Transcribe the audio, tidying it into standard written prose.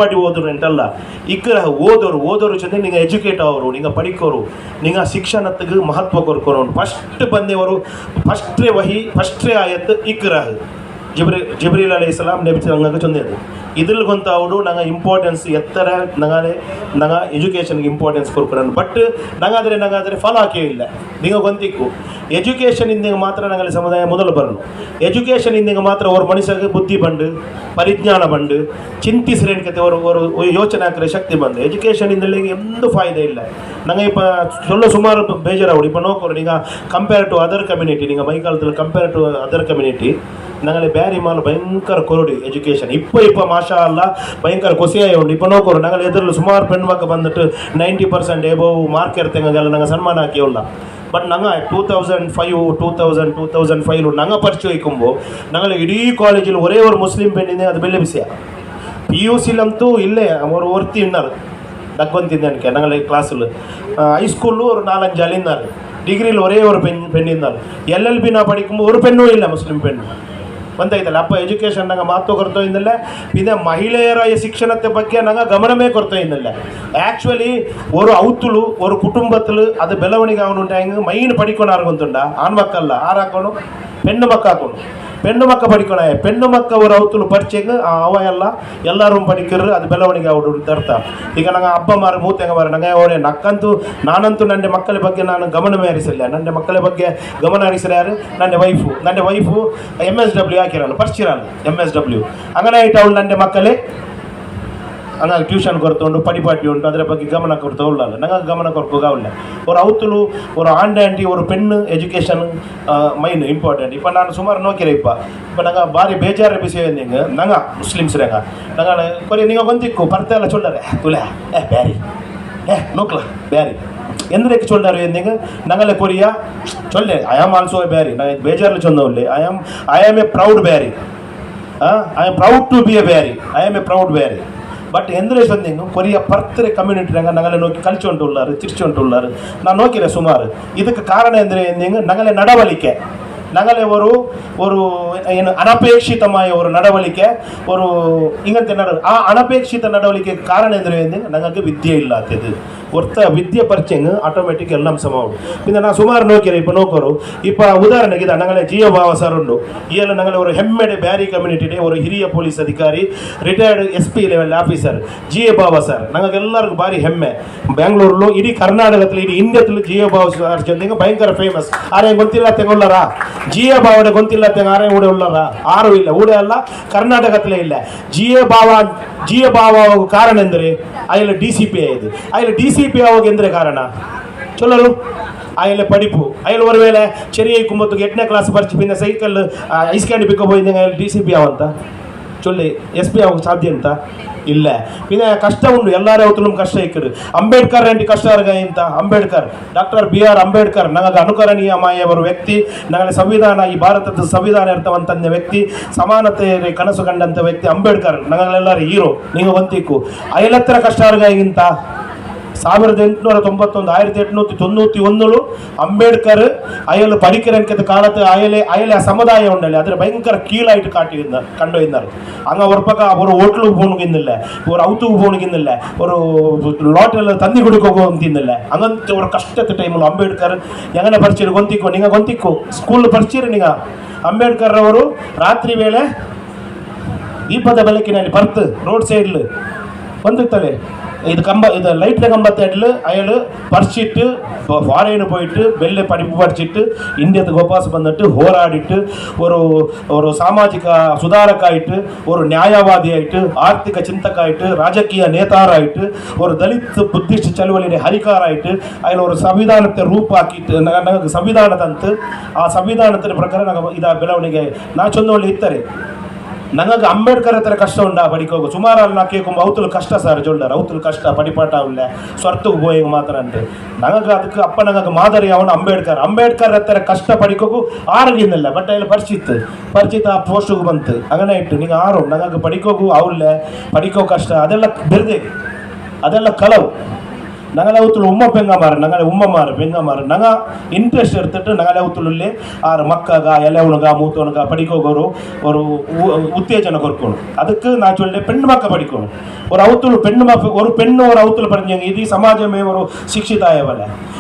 ಪಾಟಿ ಓದರು ಎಂಟಲ್ಲ ಇಕ್ಕರ ಓದೋರು ಜೊತೆ ನೀವು ಎಜುಕೇಟ್ ಅವರು ನೀವು ಪಡಿಕೋರು ನೀವು ಶಿಕ್ಷಣಕ್ಕೆ ಮಹತ್ವ ಕೊರ್ಕೋರು ಫಸ್ಟ್ ಬಂದೇವರು ಫಸ್ಟ್ರೇ ಆಯತ್ ಇಕ್ರ ಜಿಬ್ರೀಲ್ ಅಲೈಹಿಸ್ಸಲಾಂ ನಬಿ ಸಂಗಕ್ಕೆ ಚೊಂದೇದು ಇದ್ರಲ್ಲಿ ಗೊಂತ ಅವಡು ನಂಗೆ ಇಂಪಾರ್ಟೆನ್ಸ್ ಎತ್ತರ ನಂಗೆ ಎಜುಕೇಷನ್ಗೆ ಇಂಪಾರ್ಟೆನ್ಸ್ ಕೊಡ್ಕೊಡೋಣ ಬಟ್ ನಂಗಾದರೆ ಫಾಲೋ ಹಾಕೇ ಇಲ್ಲ ನೀವು ಗೊಂತಿಕ್ಕು ಎಜುಕೇಷನ್ ಇಂದಿಗೆ ಮಾತ್ರ ನಂಗೆ ಸಮುದಾಯ ಮೊದಲು ಬರನು ಎಜುಕೇಷನ್ ಇಂದಿಗೆ ಮಾತ್ರ ಅವ್ರ ಮನುಷ್ಯಗೆ ಬುದ್ಧಿ ಬಂಡು ಪರಿಜ್ಞಾನ ಬಂಡು ಚಿಂತಿಸ್ರೇನ್ಕತೆ ಅವರು ಯೋಚನೆ ಹಾಕಿದ್ರೆ ಶಕ್ತಿ ಬಂದು ಎಜುಕೇಷನ್ ಇಂದಲ್ಲಿ ಎಂದೂ ಫಾಯ್ದೆ ಇಲ್ಲ ನಂಗೆ ಇಪ್ಪ ಸುಮಾರು ಬೇಜಾರಾಗೋಡು ಇಪ್ಪ ನೋಕೋರು ಈಗ ಕಂಪೇರ್ ಟು ಅದರ್ ಕಮ್ಯುನಿಟಿ ನೀವು ಮೈಕಾಲದಲ್ಲಿ ಕಂಪೇರ್ ಟು ಅದರ್ ಕಮ್ಯುನಿಟಿ ನಂಗೆ ಬ್ಯಾರಿ ಮಾಲ್ ಭಯಂಕರ ಕೊರಡಿ ಎಜುಕೇಷನ್ ಇಪ್ಪ ಮಾಷಾ ಅಲ್ಲ ಭಯಂಕರ ಕೊಸಿಯಾಯ ಉಂಟು ಇಪ್ಪ ನೋಕೋರು ನಂಗೆ ಎದುರು ಸುಮಾರು ಪೆಣ್ಣು ಮಕ್ಕ ಬಂದಿಟ್ಟು 90% ಎಬೋವ್ ಮಾರ್ಕ್ ಇರ್ತಂಗೆಲ್ಲ ನಂಗೆ ಸನ್ಮಾನ ಹಾಕಿವಲ್ಲ ಬಟ್ ನಂಗೆ 2005 ನಂಗೆ ಪರಿಚಯ ಇಕ್ಕೊಂಬು ನಂಗೆ ಇಡೀ ಕಾಲೇಜಲ್ಲಿ ಒರೇ ಒಂದು ಮುಸ್ಲಿಂ ಪೆಣ್ಣಿದೆ ಅದು ಬೆಳ್ಳೆ ಬಿಸಿಯ PUCಲಂತೂ ಇಲ್ಲೇ ಅವರು ಒರ್ತಿ ಇన్నారు ದಕ್ಕೊಂತಿದ್ದೆ ಅನ್ಕೆ ನಂಗೆ ಕ್ಲಾಸಲ್ಲಿ ಹೈಸ್ಕೂಲು ஒரு 4-5 ಅಲ್ಲಿಂದಾರು ಡಿಗ್ರಿಲಿ ಒರೇ ஒரு பெண்ணிருந்தாரு LLB ನಾ படிக்கும்போ ஒரு பெண்ணும் ಇಲ್ಲ ಮುಸ್ಲಿಂ பெண்ணು ಬಂದಾಯ್ತಲ್ಲ ಅಪ್ಪ ಎಜುಕೇಷನ್ ನಂಗೆ ಮಾತು ಕೊಡ್ತಾ ಇದ್ದಲ್ಲ പിന്നെ ಮಹಿಳೆಯರ ಶಿಕ್ಷಣತೆ ಬಗ್ಗೆ ನಂಗೆ ಗಮನವೇ ಕೊಡ್ತಾ ಇದ್ದಲ್ಲ ಆ್ಯಕ್ಚುಲಿ ஒரு ಔತುಲು ஒரு ಕುಟುಂಬത്തിൽ ಅದು ಬೆಳವಣಿಗೆ ಅವನುಂಟಾಗ ಮೈನ್ ಪಡಿಕೊನಾರು ಗೊತ್ತುಂಡ ಆಣ್ಮಕ್ಕಲ್ಲ ಆರಾಕೋಣ பெண்ணு மக்க ஆக்கணும் பெண்ணு மக்க படிக்கணும் பெண்ணு மக்க ஒரு அவத்துல படிச்சேங்க அவ ಎಲ್ಲರೂ படிக்கிறது ಅದು ಬೆಳವಣಿಗೆ ಆಗೋದು ಅಂತ ಅರ್ಥ ಈಗ ನಂಗೆ ಅಪ್ಪ ಮಾರು ಮೂತೆಂಗ ಮಾರ ನಂಗೆ ಅವರೇ ನಾನಂತೂ ನನ್ನ ಮಕ್ಕಳ ಬಗ್ಗೆ ನಾನು ಗಮನವೇ ಹರಿಸಿಲ್ಲ ನನ್ನ ಮಕ್ಕಳ ಬಗ್ಗೆ ಗಮನ ಹರಿಸಿದ್ರೆ ಯಾರು ನನ್ನ ವೈಫು MSW ಹಾಕಿರಲ್ಲ ಪರಿಚಿರಲ್ಲ MSW അങ്ങനെ ആയിട്ട് ಅವಳು ನನ್ನ ಮಕ್ಕಳೇ ಹಂಗಾಗಿ ಟ್ಯೂಷನ್ ಕೊಡ್ತೊಂಡು ಪಡಿಪಾಟಿ ಉಂಟು ಅದರ ಬಗ್ಗೆ ಗಮನ ಕೊಡ್ತಾ ಉಳ್ಳಲ್ಲ ನಂಗೆ ಗಮನ ಕೊಡ್ಕೋಗಾವಿಲ್ಲ ಅವ್ರ ಅವತ್ತಲು ஒரு ஆண்டி ஒரு பெண்ணு ಎಜುಕೇಷನ್ ಮೈನ್ ಇಂಪಾರ್ಟೆಂಟ್ ಇಪ್ಪ ನಾನು ಸುಮಾರು ನೋಕಿರ ಇಪ್ಪ ನಂಗೆ ಭಾರಿ ಬೇಜಾರ ವಿಷಯ ನಿಂಗೆ ನಂಗೆ ಮುಸ್ಲಿಮ್ಸ್ರಂಗ ನಂಗೆ ಕೊರಿ ನೀವು ಗೊಂತಿಕ್ಕು ಬರ್ತಾ ಎಲ್ಲ ಚೊಲ್ಲರೆ ತುಲೆ ಬ್ಯಾರಿ ನೋಕ್ಲ ಬ್ಯಾರಿ ಎಂದ್ರೇಕೆ ಚೊಲ್ಲಾರು ಎಂದಿಗೆ ನಂಗಲೆ ಕೊರಿಯಾ ಚೊಲ್ಲೆ I am also a Beary ನಂಗೆ ಬೇಜಾರಲ್ಲಿ ಚೊಂದವಲ್ಲಿ I am a proud Beary I am proud to be a Beary I am a proud Beary but ಎಂದ್ರೆ ಸೊಂದಿಂಗು ಕೊರಿಯ ಪರ್ತರೆ ಕಮ್ಯುನಿಟಿನಾಗ ನಂಗಲೆ ನೋಕಿ ಕಲ್ಚೊಂಟುಳ್ಳಾರು ತಿರ್ಚೊಂಟುಳ್ಳಾರು ನಾನು ನೋಕಿರೆ ಸುಮಾರು ಇದಕ್ಕೆ ಕಾರಣ ಎಂದರೆ ಎಂದಿಂಗು ನಂಗಲೆ ನಡವಳಿಕೆ ನಂಗಲೆ ஒரு ಏನು ಅನಪೇಕ್ಷಿತമായ ஒரு ನಡವಳಿಕೆ ஒரு ಇಂಗಂತೆ ಆ ಅನಪೇಕ್ಷಿತ ನಡವಳಿಕೆಗೆ ಕಾರಣ ಎಂದರೆ ಎಂದಿಂಗು ನಂಗೆ ವಿದ್ಯೆ ಇಲ್ಲ ಆಗ್ತದೆ ಒರ್ತ ವಿದ್ಯೆ ಪರಿಚಯ ಆಟೋಮೆಟಿಕ್ ಎಲ್ಲ ಸಮಾವು ಇನ್ನು ನಾನು ಸುಮಾರು ನೋಕಿರೆ ಇಪ್ಪ ನೋಕೋರು ಇಪ್ಪ ಉದಾಹರಣೆಗೆ ಇದು ನಂಗಲೆ ಜಿಯೋ ಬಾವ ಸರ್ ಉಂಡು ಈಯೆಲ್ಲ ನಂಗಲೆ ஒரு ಹೆಮ್ಮೆಡೆ ಬ್ಯಾರಿ ಕಮ್ಯುನಿಟಿಡೆ ஒரு ಹಿರಿಯ ಪೊಲೀಸ್ ಅಧಿಕಾರಿ retired SP level officer Jio ಬಾವ ಸರ್ ನಂಗೆಲ್ಲರಿಗೂ ಭಾರಿ ಹೆಮ್ಮೆ ಬೆಂಗಳೂರಲ್ಲೂ ಇಡೀ ಕರ್ನಾಟಕದಲ್ಲಿ ಇಡೀ ಇಂಡಿಯಾದಲ್ಲಿ ಜಿಯೋ ಬಾವ ಸರ್ ಜೊತೆಗೆ ಭಯಂಕರ ಫೇಮಸ್ ಆರೆ ಗೊತ್ತಿಲ್ಲ ತೆಗೊಳ್ಳಾರ ಜಿಯೋ ಬಾವಡೆ ಗೊತ್ತಿಲ್ಲ ತೆಗ ಆರೆ ಊಡೆ ಉಳ್ಳಾರ ಆರು ಇಲ್ಲ ಊಡೆ ಅಲ್ಲ ಕರ್ನಾಟಕದಲ್ಲೇ ಇಲ್ಲ ಜಿಯೋ ಬಾವ ಕಾರಣ ಎಂದರೆ ಅಯ್ಯಲ್ಲ DCP ಆಯ್ತು ಅಯ್ಯಲ್ಲ DCP ಆಗೋಗೆಂದ್ರೆ ಕಾರಣ ಚೊಲ್ಲಲು ಅಯ್ಯಲ್ಲ ಪಡಿಪು ಅಯ್ಯಲ್ಲ ಒಂದು ವೇಳೆ ಚೆರಿಯ 8ನೇ ಕ್ಲಾಸ್ ಪರಿಚಿ ಪಿನ್ನ ಸೈಕಲ್ ಐಸ್ಕ್ಯಾಂಡ್ ಪಿಕ್ಕ ಹೋಯ್ದಂಗೆ ಅಯ್ಯಲ್ಲ DCP ಆವಂತ ಚೊಲ್ಲಿ SP ಆಗೋಕೆ ಸಾಧ್ಯ ಅಂತ ಇಲ್ಲ പിന്നെ ಕಷ್ಟ ಉಂಡು ಎಲ್ಲಾರ ಅವತ್ತು ಕಷ್ಟ ಇಕ್ಕರು ಅಂಬೇಡ್ಕರ್ ಅಂಟಿ ಕಷ್ಟ ಇಂತ ಅಂಬೇಡ್ಕರ್ ಡಾಕ್ಟರ್ BR ಅಂಬೇಡ್ಕರ್ ನನಗೆ ಅನುಕರಣೀಯമായ ಒಂದು ವ್ಯಕ್ತಿ ನನಗೆ ಸಂವಿಧಾನ ಈ ಭಾರತದ ಸಂವಿಧಾನ ಇರ್ತವಂತ ವ್ಯಕ್ತಿ ಸಮಾನತೆ ಕನಸು ಕಂಡಂತ ವ್ಯಕ್ತಿ ಅಂಬೇಡ್ಕರ್ ನನಗೆಲ್ಲರೂ ಹೀರೋ ನೀವು ಒಂತಿಕ್ಕು ಅಯಲತ್ತರ ಕಷ್ಟಗಿಂತ 1891 ಅಂಬೇಡ್ಕರ್ ಅಯ್ಯಲು ಪಡಿಕರನ್ಕದ ಕಾಲത്ത് അയലെ സമുദായം ഉണ്ടല്ലേ അതിന് ഭയങ്കര കീഴായിട്ട് കണ്ടുവരുന്നത് അങ്ങ് ഉറപ്പൊക്കെ ഒരു ഹോട്ടലിൽ പോകണമെന്നില്ല ഒരു ഔത്തുക്ക് പോകണമെന്നില്ല ഒരു ലോട്ടൽ തന്നി കൊടുക്കുന്നില്ല അങ്ങനത്തെ ഒരു കഷ്ടത്തെ ടൈമിൽ ಅಂಬೇಡ್ಕರ್ എങ്ങനെ ಪರಿಚಯ ಗೊಂತಿಕ್ಕು ಸ್ಕೂಲ್ ಪರಿಚಯ ನೀವು ಅಂಬೇಡ್ಕರ್ ಅವರು ರಾತ್ರಿ ವೇಳೆ ದೀಪದ ಬೆಳಕಿನಲ್ಲಿ ಬರ್ತು ರೋಡ್ ಸೈಡ್ಲು வந்துட்டலே இது லைட்டில் கம்பத்தேட்டில் அயல் படிச்சுட்டு ஃபாரின் போயிட்டு வெளில படிப்பு படிச்சுட்டு இந்தியத்துக்கு வாபஸ் வந்துட்டு ಹೋರಾಡಿட்டு ஒரு ಸಾಮಾಜಿಕ ಸುಧಾರಕ ಆಯಿತು ஒரு ನ್ಯಾಯವಾದಿ ಆಯಿತು ಆರ್ಥಿಕ ಚಿಂತಕ ಆಯಿತು ರಾಜಕೀಯ ನೇತಾರ ಆಯಿತು ஒரு ದಲಿತ ಬುದ್ಧಿಸ್ಟ್ ಚಳವಳಿಯ ಹರಿಕಾರ ಆಯಿತು ಅಯ್ಯಲ್ಲ ஒரு ಸಂವಿಧಾನത്തെ ರೂಪ ಹಾಕಿಟ್ಟು ನನಗೆ ಸಂವಿಧಾನದಂತ ಆ ಸಂವಿಧಾನದ ಪ್ರಕಾರ ನನಗೆ ಇದ ಬೆಳವಣಿಗೆ ನಾ ಚೊಂದೊಳ್ಳಿ ಇರ್ತಾರೆ ನಂಗೆ ಅಂಬೇಡ್ಕರ್ ಹತ್ರ ಕಷ್ಟ ಉಂಡ ಪಡಿಕೋಗು ಸುಮಾರು ಅಲ್ಲಿ ನಾ ಕೇಳ್ಕೊಂಬ ಅವತ್ತಲು ಕಷ್ಟ ಸರ್ ಜೊಲ್ಲಾರ ಅವತ್ತಲು ಕಷ್ಟ ಪಡಿಪಾಟ ಅವಲ್ಲ ಸ್ವರ್ತಕ್ಕೆ ಹೋಗಿ ಮಾತ್ರ ಅಂತ ನಂಗೆ ಅದಕ್ಕೆ ಅಪ್ಪ ನಂಗೆ ಮಾದರಿ ಅವನು ಅಂಬೇಡ್ಕರ್ ಹತ್ರ ಕಷ್ಟ ಪಡಿಕೋಗು ಆರೋಗ್ಯನಿಲ್ಲ ಬಟ್ ಅಲ್ಲಿ ಪರಿಚಿತ ಆ ಪೋಸ್ಟಿಗೆ ಬಂತು ಹಂಗನೇ ಇಟ್ಟು ನೀವು ಆರು ನಂಗೆ ಪಡಿಕೋಗು ಅವಲ್ಲ ಪಡಿಕೋ ಕಷ್ಟ ಅದೆಲ್ಲ ಬೆರೆದೆ ಅದೆಲ್ಲ ಕಲವು ನಂಗಲ ಅವತ್ತಲು ಉಮ್ಮ ಪೆಂಗಮಾರು ನಂಗ ಇಂಟ್ರೆಸ್ಟ್ ಇರ್ತಿಟ್ಟು ನಂಗಲ ಅವತ್ತಲಲ್ಲಿ ಆರು ಮಕ್ಕಗ ಎಲೆವಣಗ ಮೂತವಣಗ ಪಡಿಕೋಗೋರು ஒரு உத்தேஜன கொடுக்கணும். அதுக்கு நான் சொல்றேன் பெண் மக்க படிக்கணும். ஒரு அவத்துல பெண் ஒரு பெண்ணு ஒரு அவத்துல படிஞ்சாங்க இது சமாஜமே ஒரு சிக்ஷிதாயவல